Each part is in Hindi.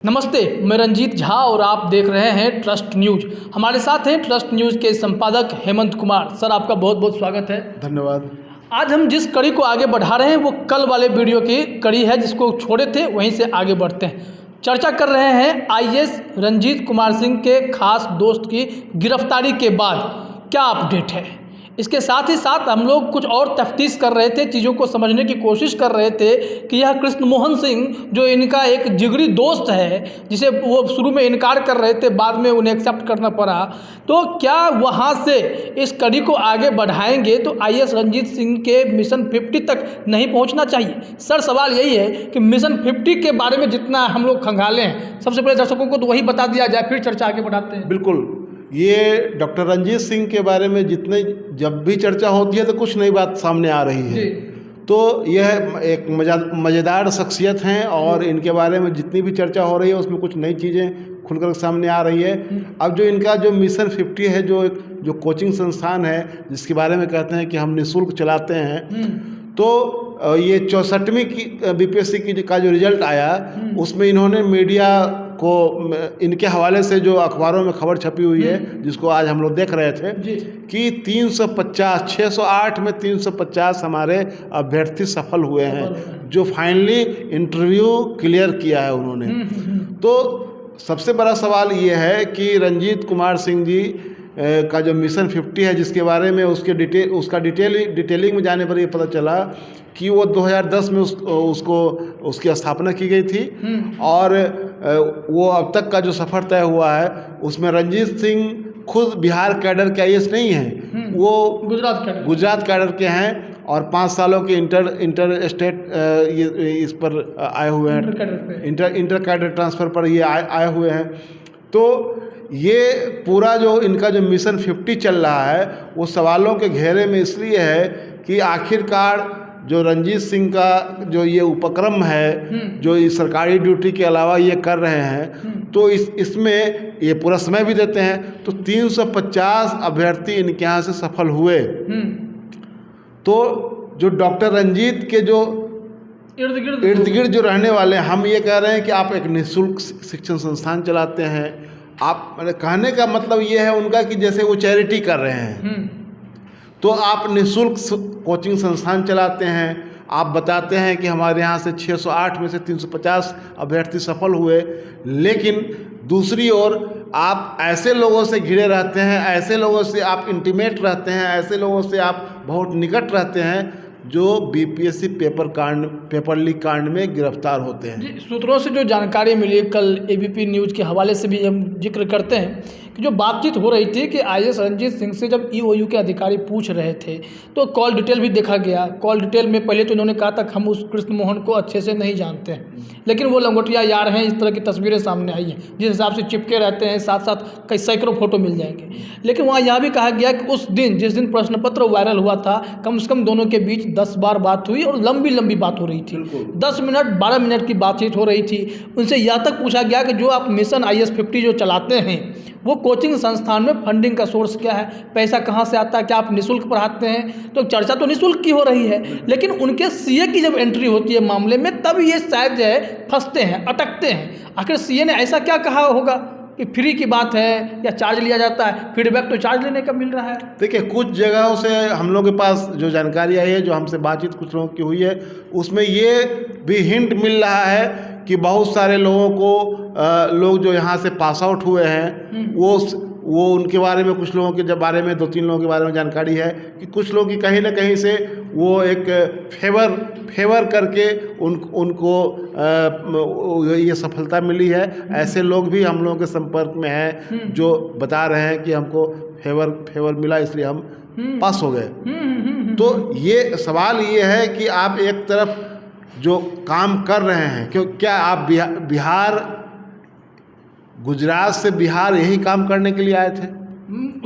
नमस्ते, मैं रंजीत झा और आप देख रहे हैं ट्रस्ट न्यूज। हमारे साथ हैं ट्रस्ट न्यूज के संपादक हेमंत कुमार। सर, आपका बहुत बहुत स्वागत है। धन्यवाद। आज हम जिस कड़ी को आगे बढ़ा रहे हैं वो कल वाले वीडियो की कड़ी है, जिसको छोड़े थे वहीं से आगे बढ़ते हैं। चर्चा कर रहे हैं आईएएस रंजीत कुमार सिंह के खास दोस्त की गिरफ्तारी के बाद क्या अपडेट है। इसके साथ ही साथ हम लोग कुछ और तफ्तीश कर रहे थे, चीज़ों को समझने की कोशिश कर रहे थे कि यह कृष्ण मोहन सिंह जो इनका एक जिगरी दोस्त है, जिसे वो शुरू में इनकार कर रहे थे, बाद में उन्हें एक्सेप्ट करना पड़ा, तो क्या वहाँ से इस कड़ी को आगे बढ़ाएंगे तो आईएएस रंजीत सिंह के मिशन 50 तक नहीं पहुँचना चाहिए। सर, सवाल यही है कि मिशन 50 के बारे में जितना हम लोग खंगाले हैं, सबसे पहले दर्शकों को तो वही बता दिया जाए, फिर चर्चा आगे बढ़ाते हैं। बिल्कुल, ये डॉक्टर रंजीत सिंह के बारे में जितने जब भी चर्चा होती है तो कुछ नई बात सामने आ रही है। तो यह एक मज़ेदार शख्सियत हैं और इनके बारे में जितनी भी चर्चा हो रही है उसमें कुछ नई चीज़ें खुलकर सामने आ रही है। अब जो इनका जो मिशन 50 है, जो कोचिंग संस्थान है जिसके बारे में कहते हैं कि हम निःशुल्क चलाते हैं, तो ये 64वीं की बीपीएससी की का जो रिजल्ट आया उसमें इन्होंने मीडिया को इनके हवाले से जो अखबारों में खबर छपी हुई है, जिसको आज हम लोग देख रहे थे कि 350 608 में 350 हमारे अभ्यर्थी सफल हुए हैं जो फाइनली इंटरव्यू क्लियर किया है उन्होंने। तो सबसे बड़ा सवाल ये है कि रंजीत कुमार सिंह जी का जो मिशन 50 है, जिसके बारे में उसका डिटेलिंग में जाने पर ये पता चला कि वो 2010 में उसकी स्थापना की गई थी और वो अब तक का जो सफ़र तय हुआ है उसमें रंजीत सिंह खुद बिहार कैडर के आईएएस नहीं हैं, वो गुजरात कैडर के हैं और 5 सालों के इंटर स्टेट इस पर आए हुए हैं, इंटर कैडर ट्रांसफ़र पर ये आए हुए हैं। तो ये पूरा जो इनका जो मिशन 50 चल रहा है वो सवालों के घेरे में इसलिए है कि आखिरकार जो रंजीत सिंह का जो ये उपक्रम है, जो इस सरकारी ड्यूटी के अलावा ये कर रहे हैं, तो इसमें ये पूरा समय भी देते हैं। तो 350 अभ्यर्थी इनके यहाँ से सफल हुए। तो जो डॉक्टर रंजीत के जो इर्द गिर्द जो रहने वाले, हम ये कह रहे हैं कि आप एक निःशुल्क शिक्षण संस्थान चलाते हैं। आप कहने का मतलब ये है उनका कि जैसे वो चैरिटी कर रहे हैं, तो आप निःशुल्क कोचिंग संस्थान चलाते हैं। आप बताते हैं कि हमारे यहाँ से 608 में से 350 अभ्यर्थी सफल हुए, लेकिन दूसरी ओर आप ऐसे लोगों से घिरे रहते हैं, ऐसे लोगों से आप इंटीमेट रहते हैं, ऐसे लोगों से आप बहुत निकट रहते हैं जो बीपीएससी पेपर लीक कांड में गिरफ्तार होते हैं। सूत्रों से जो जानकारी मिली, कल एबीपी न्यूज़ के हवाले से भी हम जिक्र करते हैं कि जो बातचीत हो रही थी कि आईएएस रंजीत सिंह से जब ईओयू के अधिकारी पूछ रहे थे तो कॉल डिटेल भी देखा गया। कॉल डिटेल में पहले तो इन्होंने कहा था कि हम उस कृष्ण मोहन को अच्छे से नहीं जानते हैं, लेकिन वो लंगोटिया यार हैं, इस तरह की तस्वीरें सामने आई हैं, जिस हिसाब से चिपके रहते हैं, साथ साथ कई सैकड़ों फोटो मिल जाएंगे। लेकिन वहाँ यह भी कहा गया कि उस दिन जिस दिन प्रश्न पत्र वायरल हुआ था, कम से कम दोनों के बीच 10 बार बात हुई और लंबी बात हो रही थी। 10 मिनट 12 मिनट की बातचीत हो रही थी। उनसे यह तक पूछा गया कि जो आप मिशन आईएएस 50 जो चलाते हैं वो कोचिंग संस्थान में फंडिंग का सोर्स क्या है, पैसा कहाँ से आता है, क्या आप निःशुल्क पढ़ाते हैं। तो चर्चा तो निःशुल्क की हो रही है, लेकिन उनके सीए की जब एंट्री होती है मामले में, तब ये शायद जो है फंसते हैं, अटकते हैं। आखिर सीए ने ऐसा क्या कहा होगा कि फ्री की बात है या चार्ज लिया जाता है। फीडबैक तो चार्ज लेने का मिल रहा है। देखिए, कुछ जगहों से हम लोग के पास जो जानकारी आई है, जो हमसे बातचीत कुछ लोगों की हुई है, उसमें ये भी हिंट मिल रहा है कि बहुत सारे लोगों को लोग जो यहाँ से पास आउट हुए हैं वो उनके बारे में, कुछ लोगों के बारे में, 2-3 लोगों के बारे में जानकारी है कि कुछ लोग की कहीं ना कहीं से वो एक फेवर करके उनको ये सफलता मिली है। ऐसे लोग भी हम लोगों के संपर्क में हैं जो बता रहे हैं कि हमको फेवर मिला, इसलिए हम पास हो गए। तो ये सवाल ये है कि आप एक तरफ जो काम कर रहे हैं, क्या आप बिहार गुजरात से बिहार यही काम करने के लिए आए थे?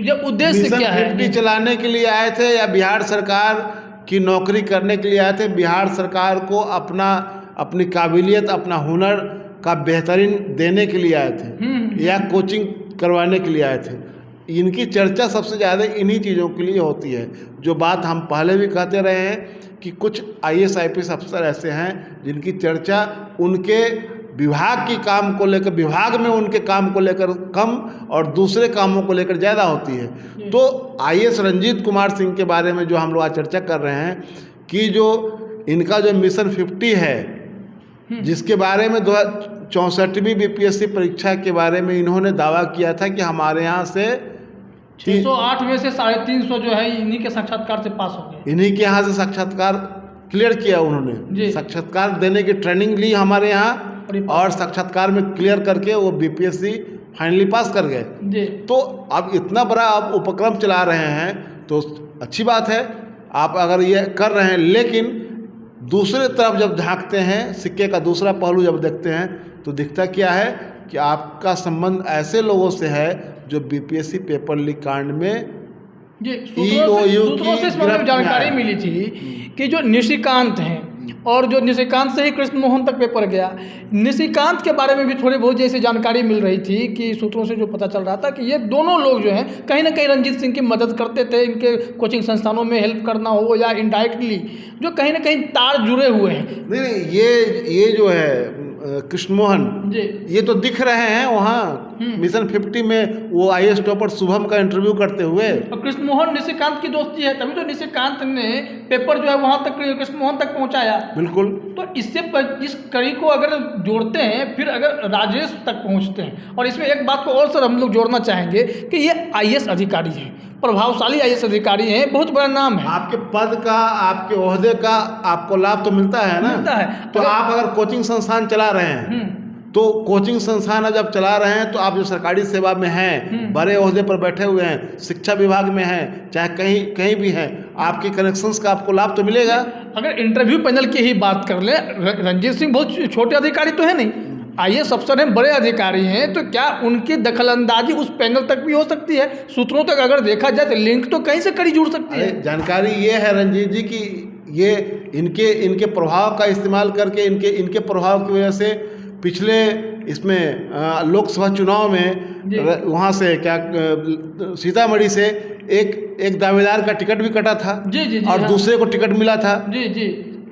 ये उद्देश्य क्या है? मिशन 50 चलाने के लिए आए थे या बिहार सरकार की नौकरी करने के लिए आए थे? बिहार सरकार को अपनी काबिलियत, अपना हुनर का बेहतरीन देने के लिए आए थे या कोचिंग करवाने के लिए आए थे? इनकी चर्चा सबसे ज़्यादा इन्हीं चीज़ों के लिए होती है। जो बात हम पहले भी कहते रहे हैं कि कुछ आईएएस आईपीएस अफसर ऐसे हैं जिनकी चर्चा उनके विभाग की काम को लेकर, विभाग में उनके काम को लेकर कम और दूसरे कामों को लेकर ज़्यादा होती है। तो आईएएस रंजीत कुमार सिंह के बारे में जो हम लोग आज चर्चा कर रहे हैं कि जो इनका जो मिशन 50 है, जिसके बारे में 64वीं बीपीएससी परीक्षा के बारे में इन्होंने दावा किया था कि हमारे यहाँ से 608 में से 350 जो है इन्हीं के साक्षात्कार से पास हो गए, इन्हीं के यहाँ से साक्षात्कार क्लियर किया उन्होंने। साक्षात्कार देने की ट्रेनिंग ली हमारे यहाँ और साक्षात्कार में क्लियर करके वो बीपीएससी फाइनली पास कर गए। तो अब इतना बड़ा आप उपक्रम चला रहे हैं तो अच्छी बात है, आप अगर ये कर रहे हैं, लेकिन दूसरे तरफ जब झांकते हैं, सिक्के का दूसरा पहलू जब देखते हैं तो दिखता क्या है कि आपका संबंध ऐसे लोगों से है जो बीपीएससी पेपर लीक कांड में सूत्रों से इस बारे में जानकारी मिली थी कि जो निशिकांत हैं और जो निशिकांत से ही कृष्ण मोहन तक पेपर गया, निशिकांत के बारे में भी थोड़ी बहुत जैसी जानकारी मिल रही थी कि सूत्रों से जो पता चल रहा था कि ये दोनों लोग जो हैं कहीं ना कहीं रंजीत सिंह की मदद करते थे, इनके कोचिंग संस्थानों में हेल्प करना हो या इनडायरेक्टली जो कहीं ना कहीं तार जुड़े हुए हैं। नहीं, ये जो है कृष्ण मोहन, ये तो दिख रहे हैं वहाँ मिशन 50 में वो आईएएस टॉपर शुभम का इंटरव्यू करते हुए। और कृष्ण मोहन निशिकांत की दोस्ती है, तभी तो निशिकांत ने पेपर जो है वहाँ तक कृष्ण मोहन तक पहुँचाया। बिल्कुल। तो इससे इस कड़ी को अगर जोड़ते हैं, फिर अगर राजेश तक पहुँचते हैं, और इसमें एक बात को और सर हम लोग जोड़ना चाहेंगे कि ये आईएएस अधिकारी हैं, प्रभावशाली आईएएस अधिकारी हैं, बहुत बड़ा नाम है। आपके पद का, आपके ओहदे का आपको लाभ तो मिलता है ना, मिलता है। तो आप अगर कोचिंग संस्थान चला रहे हैं तो कोचिंग संस्थान जब चला रहे हैं तो आप जो सरकारी सेवा में हैं, बड़े ओहदे पर बैठे हुए हैं, शिक्षा विभाग में हैं, चाहे कहीं भी हैं, आपके कनेक्शंस का आपको लाभ तो मिलेगा। अगर इंटरव्यू पैनल की ही बात कर लें, रंजीत सिंह बहुत छोटे अधिकारी तो है नहीं, आईएएस अफसर हैं, बड़े अधिकारी हैं, तो क्या उनकी दखलंदाजी उस पैनल तक भी हो सकती है? सूत्रों तक अगर देखा जाए तो लिंक तो कहीं से कड़ी जुड़ सकती है। जानकारी ये है रंजीत जी कि ये इनके प्रभाव का इस्तेमाल करके, इनके प्रभाव की वजह से पिछले इसमें लोकसभा चुनाव में वहाँ से क्या सीतामढ़ी से एक दावेदार का टिकट भी कटा था और दूसरे को टिकट मिला था।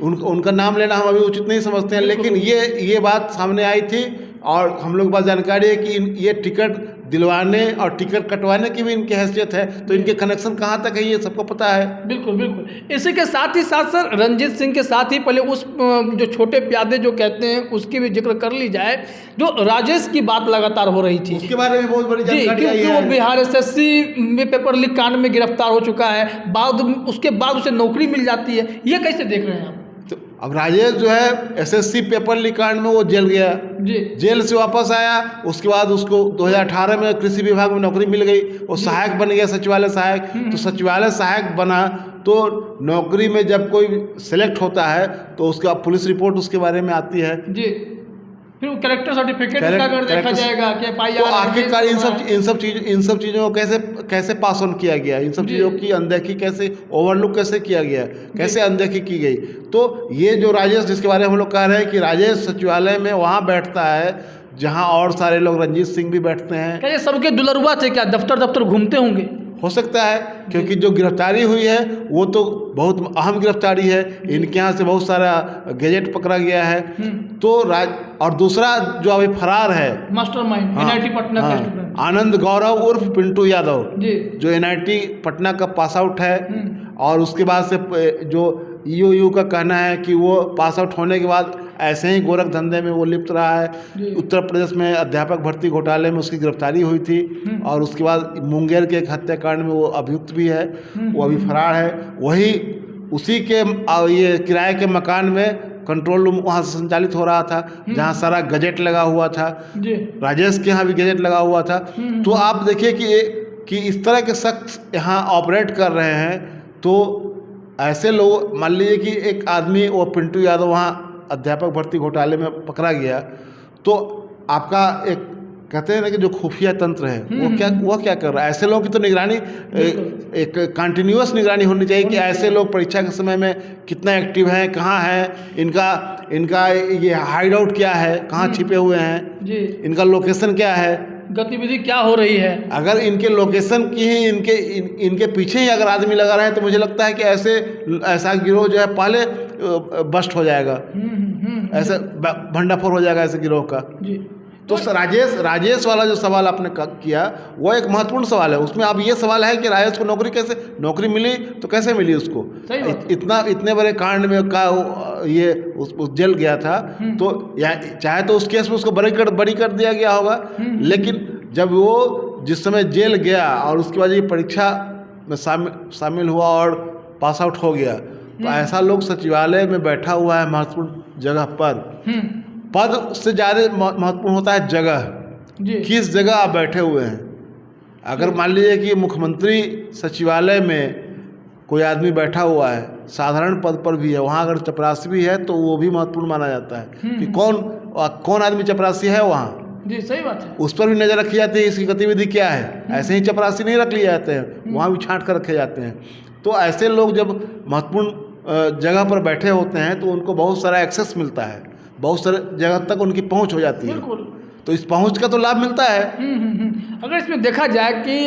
उनका नाम लेना हम अभी उचित नहीं समझते हैं, लेकिन ये बात सामने आई थी और हम लोग के पास जानकारी है कि ये टिकट दिलवाने और टिकट कटवाने की भी इनकी हैसियत है, तो इनके कनेक्शन कहाँ तक है ये सबको पता है। बिल्कुल बिल्कुल। इसी के साथ ही साथ सर रंजीत सिंह के साथ ही पहले उस जो छोटे प्यादे जो कहते हैं उसकी भी जिक्र कर ली जाए, जो राजेश की बात लगातार हो रही थी, उसके बारे में बहुत बड़ी जानकारी आई है। वो बिहार एसएससी में पेपर लीक कांड में गिरफ्तार हो चुका है, उसके बाद उसे नौकरी मिल जाती है, ये कैसे देख रहे हैं आप? तो अब राजेश जो है एसएससी पेपर लीक कांड में वो जेल गया, जेल से वापस आया, उसके बाद उसको 2018 में कृषि विभाग में नौकरी मिल गई, वो सहायक बन गया, सचिवालय सहायक। तो सचिवालय सहायक बना तो नौकरी में जब कोई सेलेक्ट होता है तो उसका पुलिस रिपोर्ट उसके बारे में आती है जी, फिर वो कैरेक्टर सर्टिफिकेट का अगर देखा जाएगा कि तो आखिरकार इन सब चीज़ों को कैसे पास ऑन किया गया, इन सब चीज़ों की अनदेखी कैसे, ओवरलुक कैसे किया गया, कैसे अनदेखी की गई। तो ये जो राजेश, जिसके बारे में हम लोग कह रहे हैं कि राजेश सचिवालय में वहाँ बैठता है जहाँ और सारे लोग, रंजीत सिंह भी बैठते हैं। क्या ये सबके दुलरुआ थे? क्या दफ्तर घूमते होंगे? हो सकता है, क्योंकि जो गिरफ्तारी हुई है वो तो बहुत अहम गिरफ्तारी है, इनके यहाँ से बहुत सारा गैजेट पकड़ा गया है। तो और दूसरा जो अभी फरार है मास्टरमाइंड एनआईटी पटना का स्टूडेंट आनंद गौरव उर्फ पिंटू यादव, जो एनआईटी पटना का पास आउट है, और उसके बाद से जो ईओयू का कहना है कि वो पास आउट होने के बाद ऐसे ही गोरख धंधे में वो लिप्त रहा है। उत्तर प्रदेश में अध्यापक भर्ती घोटाले में उसकी गिरफ्तारी हुई थी, और उसके बाद मुंगेर के एक हत्याकांड में वो अभियुक्त भी है, वो अभी फरार है। वही उसी के ये किराए के मकान में कंट्रोल रूम वहाँ से संचालित हो रहा था, जहाँ सारा गजेट लगा हुआ था, राजेश के यहाँ भी गजेट लगा हुआ था। तो आप देखिए कि इस तरह के शख्स यहाँ ऑपरेट कर रहे हैं। तो ऐसे लोग, मान लीजिए कि एक आदमी, वो पिंटू यादव वहाँ अध्यापक भर्ती घोटाले में पकड़ा गया, तो आपका एक कहते हैं ना कि जो खुफिया तंत्र है वो क्या कर रहा है। ऐसे लोगों की तो निगरानी, एक कंटिन्यूअस निगरानी होनी चाहिए कि ऐसे लोग परीक्षा के समय में कितना एक्टिव हैं, कहाँ हैं, इनका ये हाइड आउट क्या है, कहाँ छिपे हुए हैं, इनका लोकेशन क्या है। गतिविधि क्या हो रही है। अगर इनके लोकेशन की ही इनके पीछे ही अगर आदमी लगा रहे हैं तो मुझे लगता है कि ऐसा गिरोह जो है पहले बस्ट हो जाएगा। ऐसे भंडाफोड़ हो जाएगा ऐसे गिरोह का। जी। तो राजेश वाला जो सवाल आपने किया वो एक महत्वपूर्ण सवाल है। उसमें अब ये सवाल है कि राजेश को नौकरी मिली तो कैसे मिली उसको। इतने बड़े कांड में ये उस जेल गया था, तो चाहे तो उस केस में उसको बरी कर दिया गया होगा, लेकिन जब वो जिस समय जेल गया और उसके बाद ये परीक्षा में शामिल हुआ और पास आउट हो गया, तो ऐसा लोग सचिवालय में बैठा हुआ है महत्वपूर्ण जगह पर। पद से ज़्यादा महत्वपूर्ण होता है जगह, किस जगह आप बैठे हुए हैं। अगर मान लीजिए कि मुख्यमंत्री सचिवालय में कोई आदमी बैठा हुआ है, साधारण पद पर भी है, वहाँ अगर चपरासी भी है तो वो भी महत्वपूर्ण माना जाता है कि कौन आदमी चपरासी है वहाँ। जी, सही बात है। उस पर भी नज़र रखी जाती है, इसकी गतिविधि क्या है। ऐसे ही चपरासी नहीं रख लिए जाते हैं, वहाँ भी छांट कर रखे जाते हैं। तो ऐसे लोग जब महत्वपूर्ण जगह पर बैठे होते हैं तो उनको बहुत सारा एक्सेस मिलता है, बहुत सारे जगह तक उनकी पहुंच हो जाती है। तो इस पहुंच का तो लाभ मिलता है। अगर इसमें देखा जाए कि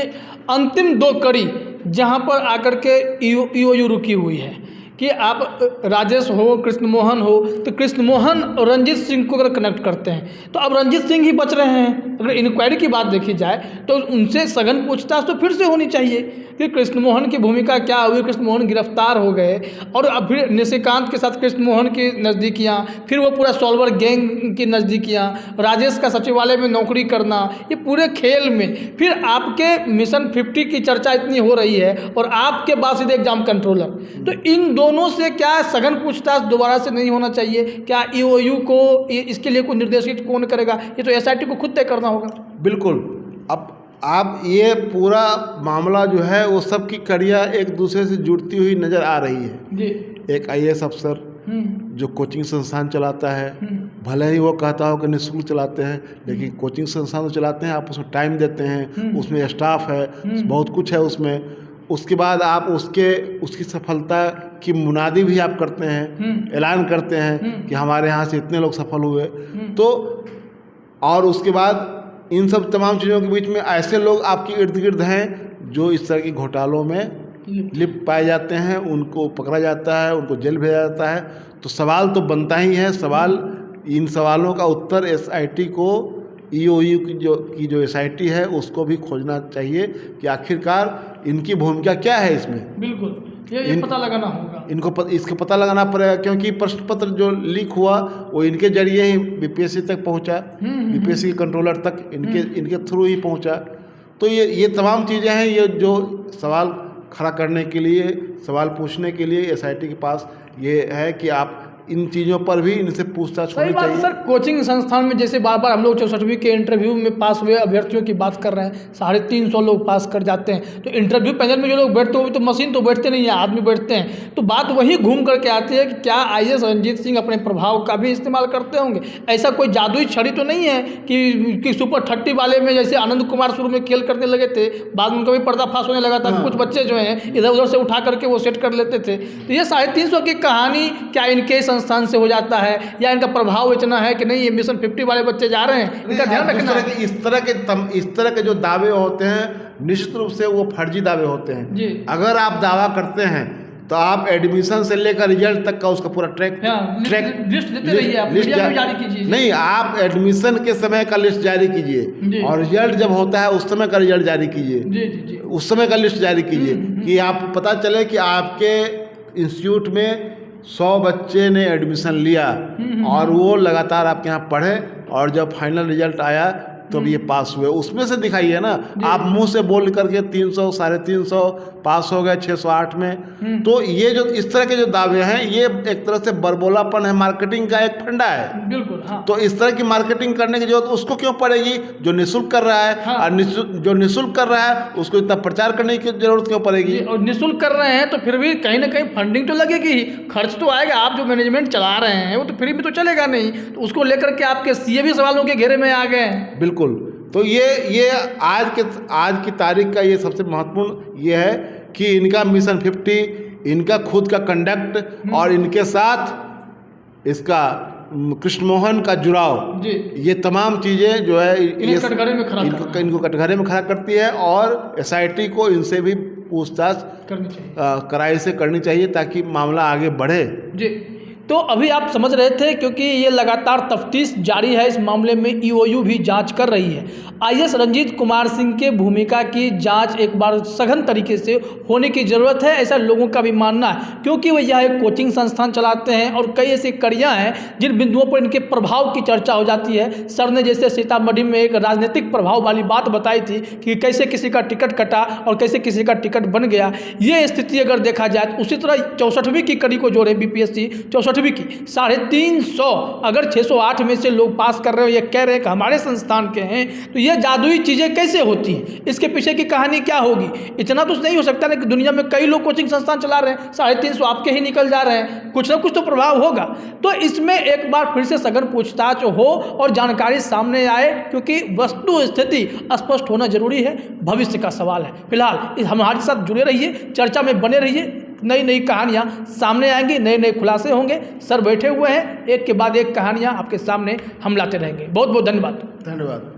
अंतिम 2 कड़ी जहां पर आकर के ईओयू रुकी हुई है कि आप राजेश हो, कृष्ण मोहन हो, तो कृष्ण मोहन और रंजीत सिंह को अगर कनेक्ट करते हैं तो अब रंजीत सिंह ही बच रहे हैं। अगर इंक्वायरी की बात देखी जाए तो उनसे सघन पूछताछ तो फिर से होनी चाहिए कि कृष्ण मोहन की भूमिका क्या हुई। कृष्ण मोहन गिरफ्तार हो गए और अब फिर निशिकांत के साथ कृष्ण मोहन की नज़दीकियाँ, फिर वो पूरा सॉल्वर गैंग की नज़दीकियाँ, राजेश का सचिवालय में नौकरी करना, ये पूरे खेल में फिर आपके मिशन 50 की चर्चा इतनी हो रही है और आपके बाद सीधे एग्जाम कंट्रोलर। तो इन दोनों से क्या सघन पूछताछ दोबारा से नहीं होना चाहिए? क्या ईओयू को इसके लिए कोई निर्देशित कौन करेगा? ये तो एसआईटी को खुद तय करना होगा। बिल्कुल। अब आप ये पूरा मामला जो है वो सब की कड़ियाँ एक दूसरे से जुड़ती हुई नज़र आ रही है जी। एक आईएएस अफसर जो कोचिंग संस्थान चलाता है, भले ही वो कहता हो कि निःशुल्क चलाते हैं, लेकिन कोचिंग संस्थान तो चलाते हैं, आप उसमें टाइम देते हैं, उसमें स्टाफ है, बहुत कुछ है उसमें। उसके बाद आप उसकी सफलता की मुनादी भी आप करते हैं, ऐलान करते हैं कि हमारे यहाँ से इतने लोग सफल हुए। तो और उसके बाद इन सब तमाम चीज़ों के बीच में ऐसे लोग आपके इर्द गिर्द हैं जो इस तरह के घोटालों में लिप्त पाए जाते हैं, उनको पकड़ा जाता है, उनको जेल भेजा जाता है। तो सवाल तो बनता ही है। इन सवालों का उत्तर एसआईटी को, ईओयू की जो एसआईटी है उसको भी खोजना चाहिए कि आखिरकार इनकी भूमिका क्या है इसमें। बिल्कुल, ये पता लगाना होगा। इसका पता लगाना पड़ेगा, क्योंकि प्रश्न पत्र जो लीक हुआ वो इनके जरिए ही बीपीएससी तक पहुंचा, बीपीएससी के कंट्रोलर तक इनके थ्रू ही पहुंचा। तो ये तमाम चीज़ें हैं, ये जो सवाल खड़ा करने के लिए, सवाल पूछने के लिए एसआईटी के पास ये है कि आप इन चीज़ों पर भी इनसे पूछताछ होनी चाहिए। सर, कोचिंग संस्थान में जैसे बार बार हम लोग 64वीं के इंटरव्यू में पास हुए अभ्यर्थियों की बात कर रहे हैं, 350 लोग पास कर जाते हैं। तो इंटरव्यू पैनल में जो लोग बैठते हैं वो तो मशीन तो बैठते नहीं है, आदमी बैठते हैं। तो बात वही घूम करके आती है कि क्या आईएएस रंजीत सिंह अपने प्रभाव का भी इस्तेमाल करते होंगे? ऐसा कोई जादुई छड़ी तो नहीं है कि सुपर 30 वाले में जैसे आनंद कुमार शुरू में खेल करने लगे थे, बाद में उनका भी पर्दाफाश होने लगा था। कुछ बच्चे जो हैं इधर उधर से उठा करके वो सेट कर लेते थे। तो ये 350 की कहानी क्या इनके संस्थान से हो जाता है या इनका प्रभाव इतना है कि नहीं ये मिशन 50 वाले बच्चे जा रहे हैं, इनका ध्यान रखना है। इस तरह के जो दावे होते हैं निश्चित रूप से वो फर्जी दावे होते हैं जी। अगर आप दावा करते हैं तो आप एडमिशन से लेकर रिजल्ट तक का उसका पूरा लिस्ट देते रहिए, आप मीडिया में जारी कीजिए। नहीं, आप एडमिशन के समय का लिस्ट जारी कीजिए और रिजल्ट जब होता है उस समय का रिजल्ट जारी कीजिए, उस समय का लिस्ट जारी कीजिए कि आपको पता चले कि आपके इंस्टीट्यूट में 100 बच्चे ने एडमिशन लिया और वो लगातार आपके यहाँ पढ़े और जब फाइनल रिजल्ट आया तब ये पास हुए। उसमें से दिखाइए ना, आप मुंह से बोल करके 300 350 पास हो गए 608 में। तो ये जो इस तरह के जो दावे हैं ये एक तरह से बरबोलापन है, मार्केटिंग का एक फंडा है। बिल्कुल, हाँ। तो इस तरह की मार्केटिंग करने की जरूरत उसको क्यों पड़ेगी जो निःशुल्क कर रहा है। हाँ। और जो निःशुल्क कर रहा है उसको इतना प्रचार करने की जरूरत क्यों पड़ेगी? और निःशुल्क कर रहे हैं तो फिर भी कहीं ना कहीं फंडिंग तो लगेगी, खर्च तो आएगा। आप जो मैनेजमेंट चला रहे हैं वो तो फ्री में तो चलेगा नहीं, तो उसको लेकर के आपके सीए भी सवालों के घेरे में आ गए हैं। बिल्कुल। तो ये आज की तारीख का ये सबसे महत्वपूर्ण ये है कि इनका मिशन 50, इनका खुद का कंडक्ट और इनके साथ इसका कृष्णमोहन का जुड़ाव, जी, ये तमाम चीज़ें जो है इन्हें कटघरे में खड़ा करना है। इनको कटघरे में खड़ा करती है। और SIT को इनसे भी पूछताछ करनी चाहिए, कड़ाई से करनी चाहिए ताकि मामला आगे बढ़े। जी। तो अभी आप समझ रहे थे, क्योंकि ये लगातार तफ्तीश जारी है इस मामले में, EOU भी जांच कर रही है। IAS रंजीत कुमार सिंह के भूमिका की जांच एक बार सघन तरीके से होने की ज़रूरत है, ऐसा लोगों का भी मानना है, क्योंकि वो यह एक कोचिंग संस्थान चलाते हैं और कई ऐसी कड़ियाँ हैं जिन बिंदुओं पर इनके प्रभाव की चर्चा हो जाती है। सर ने जैसे सीतामढ़ी में एक राजनीतिक प्रभाव वाली बात बताई थी कि कैसे किसी का टिकट कटा और कैसे किसी का टिकट बन गया, ये स्थिति अगर देखा जाए तो उसी तरह 64वीं की कड़ी को जोड़े BPSC 64वीं की 350 अगर 608 में से लोग पास कर रहे हो, ये कह रहे हैं कि हमारे संस्थान के हैं, तो ये जादुई चीज़ें कैसे होती हैं, इसके पीछे की कहानी क्या होगी। इतना तो नहीं हो सकता ना कि दुनिया में कई लोग कोचिंग संस्थान चला रहे हैं, 350 आपके ही निकल जा रहे हैं, कुछ ना कुछ तो प्रभाव होगा। तो इसमें एक बार फिर से सघन पूछताछ हो और जानकारी सामने आए, क्योंकि वस्तु स्थिति स्पष्ट होना जरूरी है, भविष्य का सवाल है। फिलहाल हमारे साथ जुड़े रहिए, चर्चा में बने रहिए, नई नई कहानियाँ सामने आएंगी, नए नए खुलासे होंगे। सर बैठे हुए हैं, एक के बाद एक कहानियाँ आपके सामने हम लाते रहेंगे। बहुत बहुत धन्यवाद। धन्यवाद।